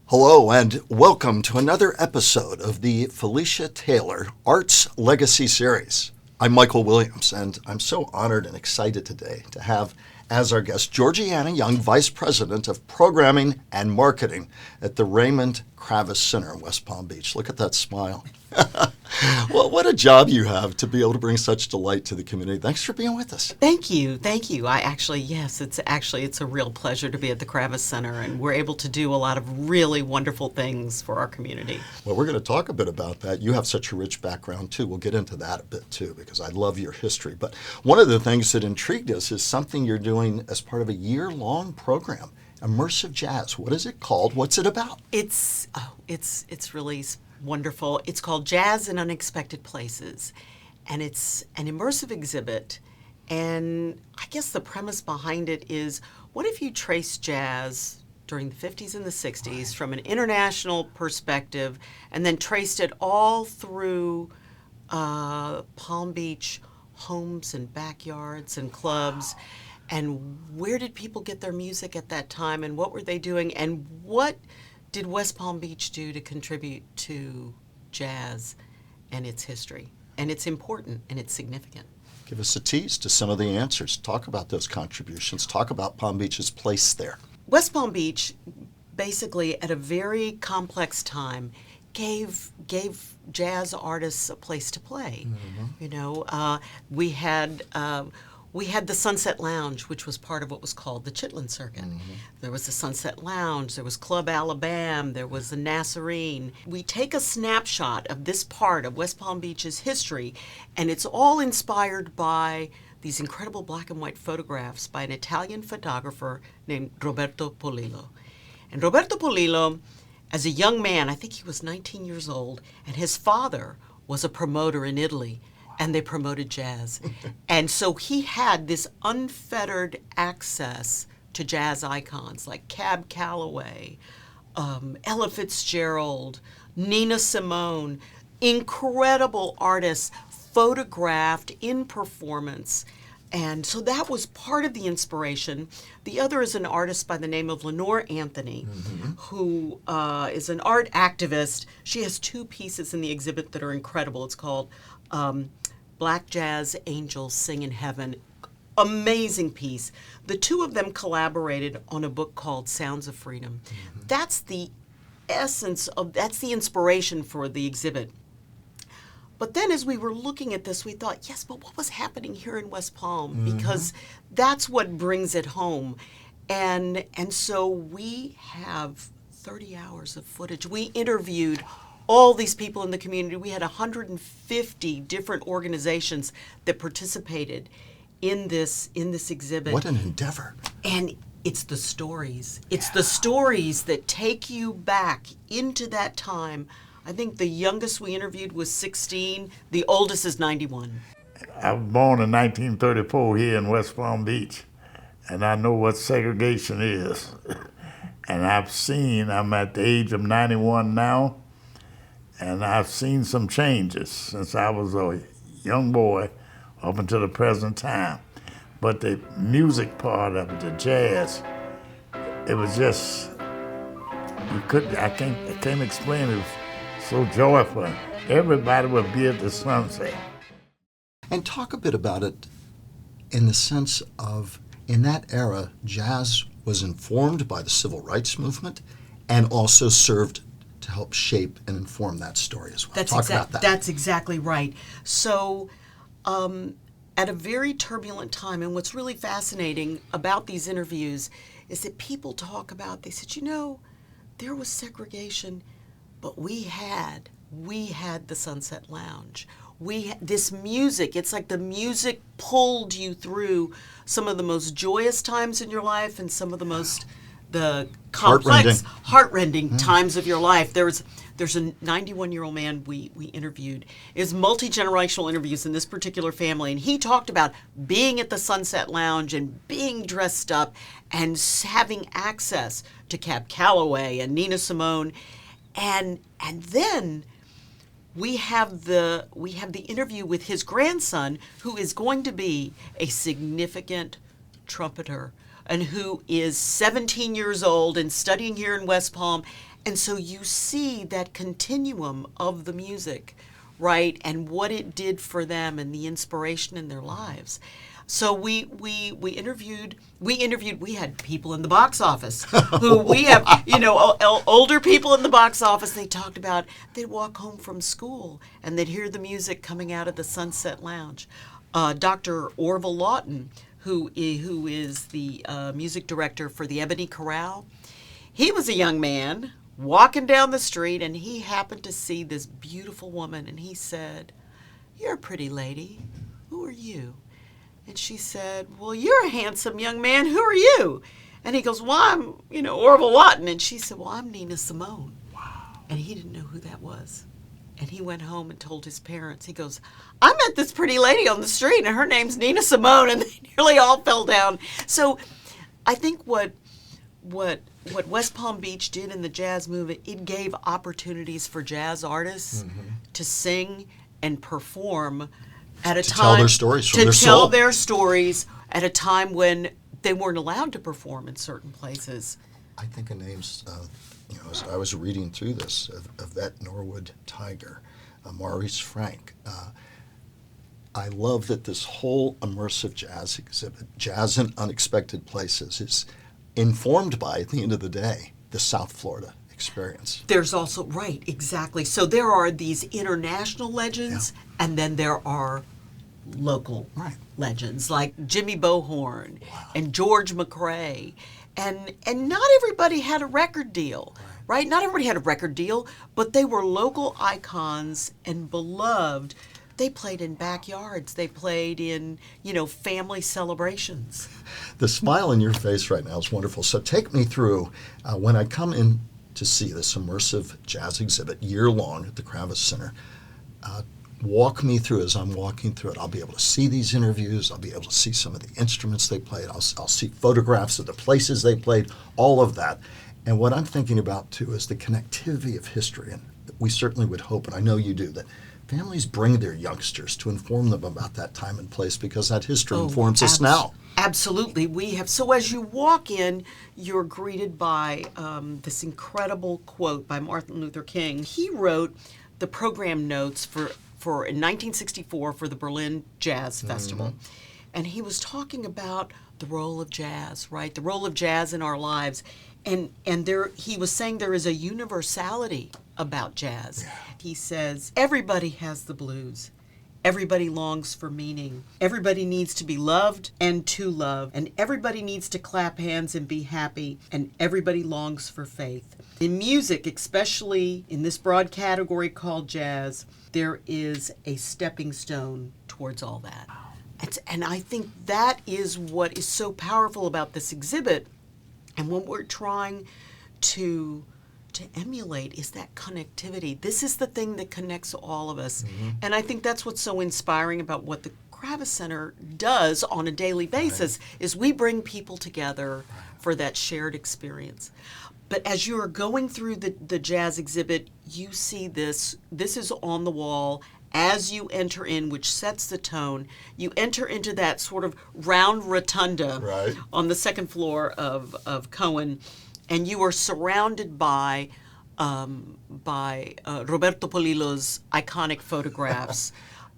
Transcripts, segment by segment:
Hello and welcome to another episode of the Felicia Taylor Arts Legacy Series. I'm Michael Williams, and I'm so honored and excited today to have as our guest Georgiana Young, Vice President of Programming and Marketing at the Raymond Kravis Center in West Palm Beach. Look at that smile. Well, what a job you have to be able to bring such delight to the community. Thanks for being with us. Thank you. It's a real pleasure to be at the Kravis Center, and we're able to do a lot of really wonderful things for our community. Well, we're going to talk a bit about that. You have such a rich background, too. We'll get into that a bit, too, because I love your history. But one of the things that intrigued us is something you're doing as part of a year-long program, Immersive Jazz. What is it called? What's it about? It's really wonderful. It's called Jazz in Unexpected Places, and it's an immersive exhibit. And I guess the premise behind it is, what if you trace jazz during the 50s and the 60s from an international perspective, and then traced it all through Palm Beach homes and backyards and clubs, and where did people get their music at that time, and what were they doing, and what did West Palm Beach do to contribute to jazz and its history? And it's important and it's significant. Give us a tease to some of the answers. Talk about those contributions. Talk about Palm Beach's place there. West Palm Beach, basically at a very complex time, gave jazz artists a place to play. Mm-hmm. You know, we had the Sunset Lounge, which was part of what was called the Chitlin Circuit. Mm-hmm. There was the Sunset Lounge, there was Club Alabama, there was the Nazarene. We take a snapshot of this part of West Palm Beach's history, and it's all inspired by these incredible black and white photographs by an Italian photographer named Roberto Polillo. And Roberto Polillo, as a young man, I think he was 19 years old, and his father was a promoter in Italy, and they promoted jazz. And so he had this unfettered access to jazz icons like Cab Calloway, Ella Fitzgerald, Nina Simone, incredible artists photographed in performance. And so that was part of the inspiration. The other is an artist by the name of Lenore Anthony, mm-hmm. who is an art activist. She has two pieces in the exhibit that are incredible. It's called Black Jazz Angels Sing in Heaven. Amazing piece. The two of them collaborated on a book called Sounds of Freedom. Mm-hmm. That's the that's the inspiration for the exhibit. But then as we were looking at this, we thought, yes, but what was happening here in West Palm? Mm-hmm. Because that's what brings it home. And so we have 30 hours of footage. We interviewed all these people in the community. We had 150 different organizations that participated in this exhibit. What an endeavor. And it's the stories. It's the stories that take you back into that time. I think the youngest we interviewed was 16. The oldest is 91. I was born in 1934 here in West Palm Beach, and I know what segregation is. And I'm at the age of 91 now, and I've seen some changes since I was a young boy up until the present time. But the music part of it, the jazz, it was just, I can't explain it. It was so joyful. Everybody would be at the sunset. And talk a bit about it in the sense of, in that era, jazz was informed by the civil rights movement and also served to help shape and inform that story as well. Talk about that. That's exactly right. So at a very turbulent time, and what's really fascinating about these interviews is that people talk about, they said, there was segregation, but we had the Sunset Lounge. This music, it's like the music pulled you through some of the most joyous times in your life and some of the complex, heart-rending times of your life. There's a 91-year-old man we interviewed. It was multi-generational interviews in this particular family, and he talked about being at the Sunset Lounge and being dressed up and having access to Cab Calloway and Nina Simone. And then we have the interview with his grandson, who is going to be a significant trumpeter, and who is 17 years old and studying here in West Palm. And so you see that continuum of the music, right, and what it did for them and the inspiration in their lives. So we interviewed. We had people in the box office who we have, older people in the box office. They talked about they'd walk home from school and they'd hear the music coming out of the Sunset Lounge. Dr. Orville Lawton, who is the music director for the Ebony Chorale, he was a young man walking down the street, and he happened to see this beautiful woman, and he said, "You're a pretty lady. Who are you?" And she said, "Well, you're a handsome young man. Who are you?" And he goes, "Well, I'm, Orville Lawton." And she said, "Well, I'm Nina Simone." Wow. And he didn't know who that was. And he went home and told his parents. He goes, "I met this pretty lady on the street, and her name's Nina Simone." And they nearly all fell down. So I think what West Palm Beach did in the jazz movement, it gave opportunities for jazz artists to sing and perform at a time, tell their stories from their soul. Tell their stories at a time when they weren't allowed to perform in certain places. I think of names, as I was reading through this, of that Norwood Tiger, Maurice Frank. I love that this whole immersive jazz exhibit, Jazz in Unexpected Places, is informed by, at the end of the day, the South Florida experience. There's also, right, exactly. So there are these international legends, and then there are local legends like Jimmy Bohorn and George McRae. And not everybody had a record deal, right? Not everybody had a record deal, but they were local icons and beloved. They played in backyards. They played in, family celebrations. The smile on your face right now is wonderful. So take me through, when I come in to see this immersive jazz exhibit year-long at the Kravis Center, walk me through as I'm walking through it. I'll be able to see these interviews. I'll be able to see some of the instruments they played. I'll see photographs of the places they played, all of that. And what I'm thinking about, too, is the connectivity of history. And we certainly would hope, and I know you do, that families bring their youngsters to inform them about that time and place, because that history informs us now. Absolutely. We have. So as you walk in, you're greeted by this incredible quote by Martin Luther King. He wrote the program notes for in 1964 for the Berlin Jazz Festival. And he was talking about the role of jazz, right? The role of jazz in our lives. And he was saying there is a universality about jazz. Yeah. He says, everybody has the blues. Everybody longs for meaning. Everybody needs to be loved and to love. And everybody needs to clap hands and be happy. And everybody longs for faith. In music, especially in this broad category called jazz, there is a stepping stone towards all that. And I think that is what is so powerful about this exhibit. And what we're trying to emulate is that connectivity. This is the thing that connects all of us. And I think that's what's so inspiring about what the Kravis Center does on a daily basis, is we bring people together for that shared experience. But as you are going through the jazz exhibit, you see this is on the wall as you enter in, which sets the tone. You enter into that sort of round rotunda on the second floor of Cohen, and you are surrounded by Roberto Polillo's iconic photographs.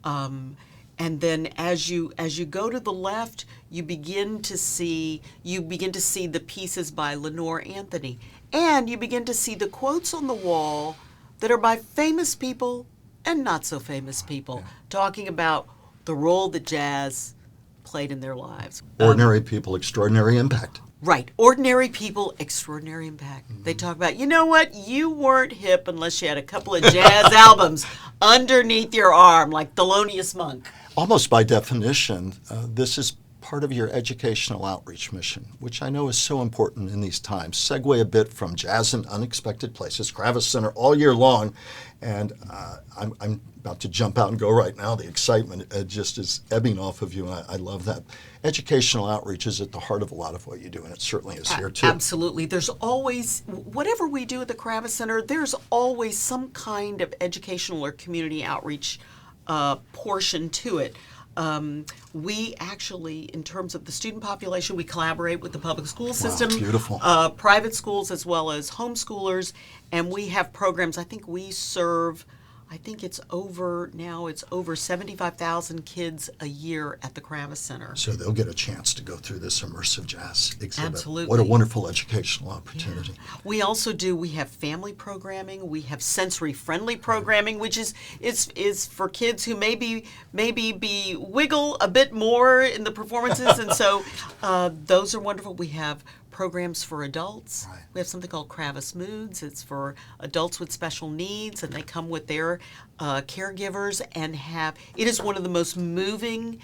And then as you go to the left, you begin to see the pieces by Lenore Anthony, and you begin to see the quotes on the wall that are by famous people and not so famous people, talking about the role that jazz played in their lives. Ordinary people, extraordinary impact. Right. Ordinary people, extraordinary impact. They talk about, you know what? You weren't hip unless you had a couple of jazz albums underneath your arm, like Thelonious Monk. Almost by definition, this is part of your educational outreach mission, which I know is so important in these times. Segue a bit from Jazz in Unexpected Places, Kravis Center all year long, and I'm about to jump out and go right now. The excitement just is ebbing off of you, and I love that. Educational outreach is at the heart of a lot of what you do, and it certainly is here too. Absolutely. There's always, whatever we do at the Kravis Center, there's always some kind of educational or community outreach portion to it. We actually, in terms of the student population, we collaborate with the public school system, beautiful. Private schools as well as homeschoolers, and we have programs. I think we serve, it's over 75,000 kids a year at the Kravis Center. So they'll get a chance to go through this immersive jazz exhibit. Absolutely. What a wonderful educational opportunity. Yeah. We have family programming, we have sensory-friendly programming, which is for kids who maybe be wiggle a bit more in the performances, and so those are wonderful. We have programs for adults. Right. We have something called Kravis Moods. It's for adults with special needs, and they come with their caregivers and it is one of the most moving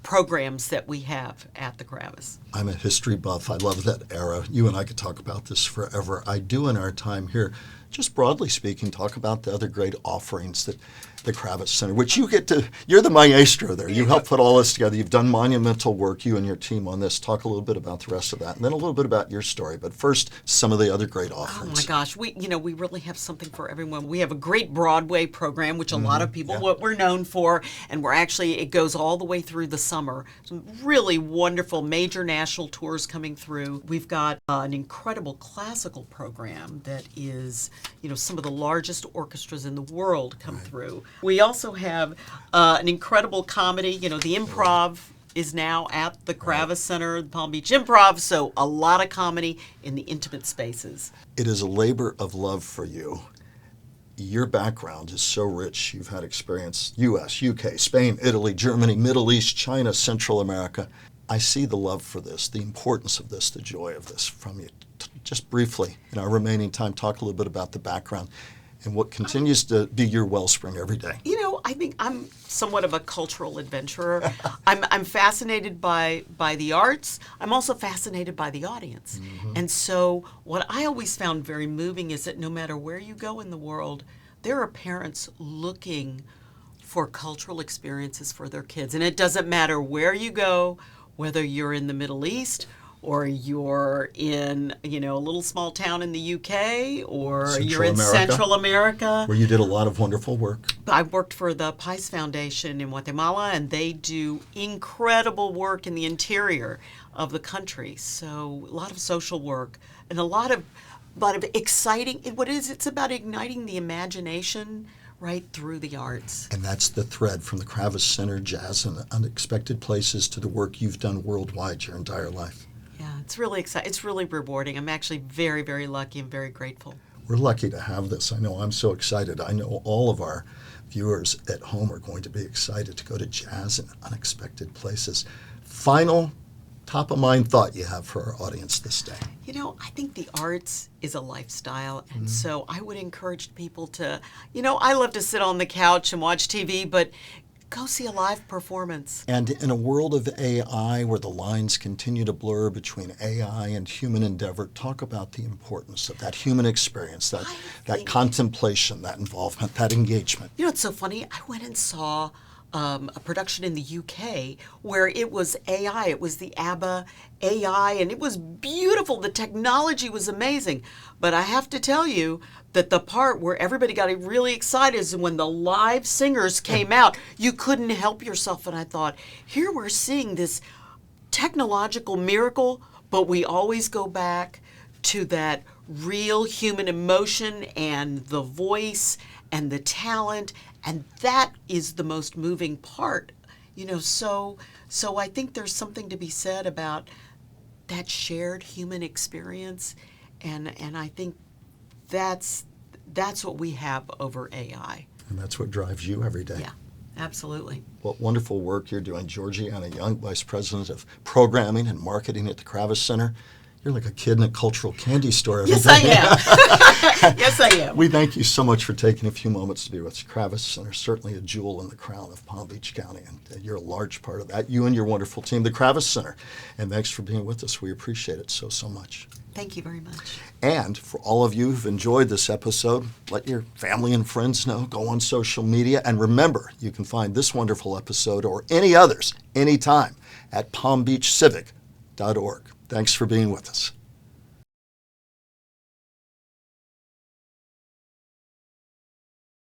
programs that we have at the Kravis. I'm a history buff. I love that era. You and I could talk about this forever. I do in our time here, just broadly speaking, talk about the other great offerings that the Kravis Center, which you're the maestro there. You help put all this together. You've done monumental work, you and your team, on this. Talk a little bit about the rest of that, and then a little bit about your story. But first, some of the other great offerings. Oh my gosh, we really have something for everyone. We have a great Broadway program, which a lot of people, what we're known for, and it goes all the way through the summer. Some really wonderful major national tours coming through. We've got an incredible classical program that is, some of the largest orchestras in the world come through. We also have an incredible comedy. The improv is now at the Kravis Center, the Palm Beach Improv, so a lot of comedy in the intimate spaces. It is a labor of love for you. Your background is so rich. You've had experience U.S., U.K., Spain, Italy, Germany, Middle East, China, Central America. I see the love for this, the importance of this, the joy of this from you. Just briefly, in our remaining time, talk a little bit about the background and what continues to be your wellspring every day. I think I'm somewhat of a cultural adventurer. I'm fascinated by the arts. I'm also fascinated by the audience. Mm-hmm. And so what I always found very moving is that no matter where you go in the world, there are parents looking for cultural experiences for their kids. And it doesn't matter where you go, whether you're in the Middle East or you're in, a little small town in the UK, or you're in Central America. Where you did a lot of wonderful work. I worked for the Pais Foundation in Guatemala, and they do incredible work in the interior of the country. So a lot of social work and a lot of exciting, it's about igniting the imagination right through the arts. And that's the thread from the Kravis Center, Jazz in Unexpected Places, to the work you've done worldwide your entire life. Yeah, it's really exciting. It's really rewarding. I'm actually very, very lucky and very grateful. We're lucky to have this. I know I'm so excited. I know all of our viewers at home are going to be excited to go to Jazz in Unexpected Places. Final top-of-mind thought you have for our audience this day? I think the arts is a lifestyle, and so I would encourage people to, I love to sit on the couch and watch TV, but go see a live performance. And in a world of AI where the lines continue to blur between AI and human endeavor, talk about the importance of that human experience, that contemplation, that involvement, that engagement. It's so funny. I went and saw a production in the UK where it was AI. It was the ABBA AI, and it was beautiful. The technology was amazing. But I have to tell you that the part where everybody got really excited is when the live singers came out. You couldn't help yourself. And I thought, here we're seeing this technological miracle, but we always go back to that real human emotion and the voice and the talent, and that is the most moving part. So I think there's something to be said about that shared human experience, and I think that's what we have over AI. And that's what drives you every day. Yeah, absolutely. What wonderful work you're doing. Georgiana Young, Vice President of Programming and Marketing at the Kravis Center. You're like a kid in a cultural candy store every day. Yes, I am. Yes, I am. We thank you so much for taking a few moments to be with us. Kravis Center, certainly a jewel in the crown of Palm Beach County, and you're a large part of that. You and your wonderful team, the Kravis Center. And thanks for being with us. We appreciate it so, so much. Thank you very much. And for all of you who've enjoyed this episode, let your family and friends know. Go on social media. And remember, you can find this wonderful episode or any others anytime at palmbeachcivic.org. Thanks for being with us.